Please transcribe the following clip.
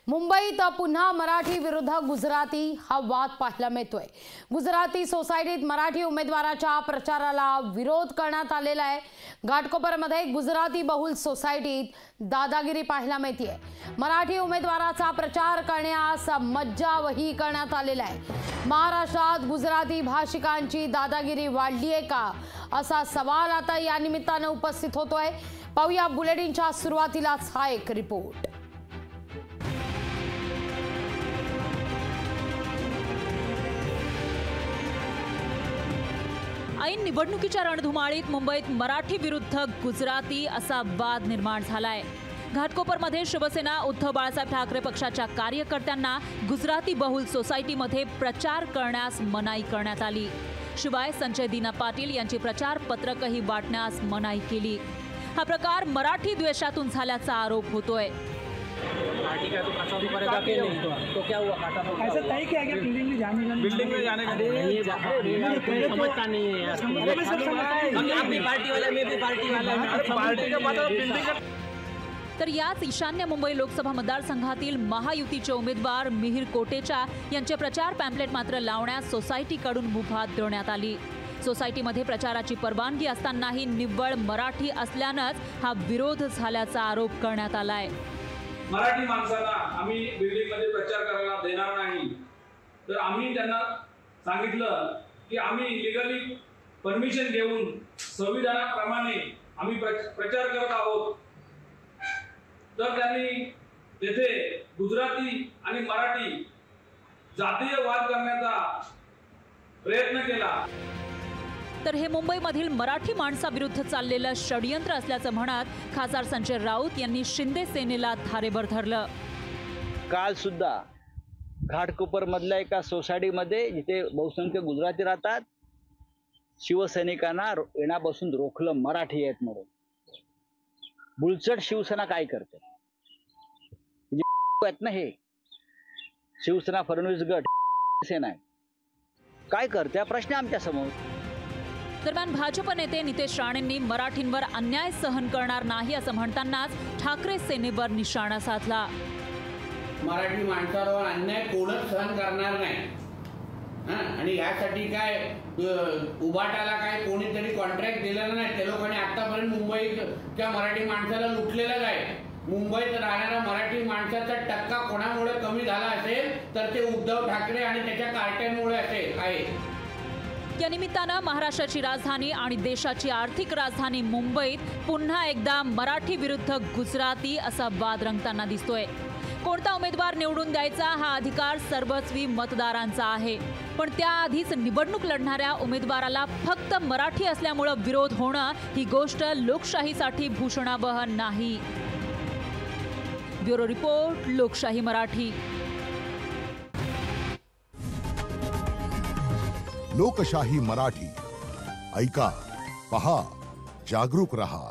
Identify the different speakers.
Speaker 1: मुंबईत पुन्हा मराठी विरुद्ध गुजराती हा वाद पाहायला मिळतोय। गुजराती सोसायटीत मराठी उमेदवाराच्या प्रचाराला विरोध करण्यात आलेला आहे। घाटकोपरमध्ये गुजराती बहुल सोसायटीत दादागिरी पाहायला मिळते। मराठी उमेदवाराचा प्रचार करण्यास मज्जावही करण्यात आलेला आहे। महाराष्ट्रात गुजराती भाषिकांची दादागिरी वाढली आहे का असा सवाल आता या निमित्ताने उपस्थित होतोय। पाहूया बुलेटिनच्या सुरुवातीलाच हा एक रिपोर्ट।
Speaker 2: ऐन निवडणुकीच्या रणधुमाळीत मुंबईत मराठी विरुद्ध गुजराती असा वाद निर्माण झालाय। घाटकोपरमध्ये शिवसेना उद्धव बाळासाहेब ठाकरे पक्षाच्या कार्यकर्त्यांना गुजराती बहुल सोसायटीमध्ये प्रचार करण्यास मनाई करण्यात आली। शिवाय संजय दीना पाटील यांची प्रचार पत्रकही वाटण्यास मनाई केली। हा प्रकार मराठी द्वेषातून झाल्याचा आरोप होतोय।
Speaker 3: तो क्या हुआ? ऐसा तय किया गया बिल्डिंग में जाने का नहीं समझता नहीं है यार। हम भी पार्टी वाले, मैं भी पार्टी वाला, पार्टी का मतलब बिल्डिंग का।
Speaker 2: तर याच ईशान्य मुंबई लोकसभा मतदारसंघातील महायुतीचे उमेदवार मिहिर कोटेचा यांचे प्रचार पॅम्पलेट मात्र लावण्यास सोसायटीकडून मुभा देण्यात आली। सोसायटीमध्ये प्रचाराची परवानगी असतानाही निव्वळ मराठी असल्यानंच हा विरोध झाल्याचा आरोप करण्यात आलाय।
Speaker 4: मराठी माणसाला आम्ही बिल्डिंग मध्ये प्रचार करायला देणार नाही, तर आम्ही त्यांना सांगितलं की आम्ही लीगली परमिशन घेऊन संविधानाप्रमाणे आम्ही प्रचार करत आहोत। तर त्यांनी तेथे गुजराती आणि मराठी जातीय वाद करण्याचा प्रयत्न केला।
Speaker 2: तर हे मुंबईमधील मराठी माणसाविरुद्ध चाललेलं षडयंत्र असल्याचं म्हणत खासदार संजय राऊत यांनी शिंदे सेनेला धारेवर धरलं।
Speaker 5: काल सुद्धा घाटकोपर मधल्या एका सोसायटीमध्ये जिथे बहुसंख्य गुजराती राहतात, शिवसैनिकांना येण्यापासून रोखलं मराठी आहेत म्हणून। बुलचट शिवसेना काय करते आहेत ना, हे शिवसेना फडणवीस गट सेना आहे, काय करते प्रश्न आमच्या समोर।
Speaker 2: दरम्यान भाजप नेते नितेश राणेंनी मराठींवर अन्याय सहन करणार नाही असं म्हणतानाच ठाकरे सेनेवर निशाणा साधला।
Speaker 6: मराठी माणसावर अन्याय कोणच सहन करणार नाही। आणि यासाठी काय उभाटाला काय कोणीतरी कॉन्ट्रॅक्ट दिलेलं नाही। त्या लोकांनी आतापर्यंत मुंबईच्या मराठी माणसाला लुटलेलं आहे। मुंबईत राहणाऱ्या मराठी माणसाचा टक्का कोणामुळे कमी झाला असेल तर ते उद्धव ठाकरे आणि त्याच्या कार्ट्यांमुळे असेल आहे।
Speaker 2: या निमित्तानं महाराष्ट्राची राजधानी आणि देशाची आर्थिक राजधानी मुंबईत पुन्हा एकदा मराठी विरुद्ध गुजराती असा वाद रंगताना दिसतोय। कोणता उमेदवार निवडून द्यायचा हा अधिकार सर्वस्वी मतदारांचा आहे, पण त्याआधीच निवडणूक लढणाऱ्या उमेदवाराला फक्त मराठी असल्यामुळे विरोध होणं ही गोष्ट लोकशाहीसाठी भूषणावह नाही। ब्युरो रिपोर्ट, लोकशाही मराठी।
Speaker 7: लोकशाही मराठी ऐका, पहा, जागरूक रहा।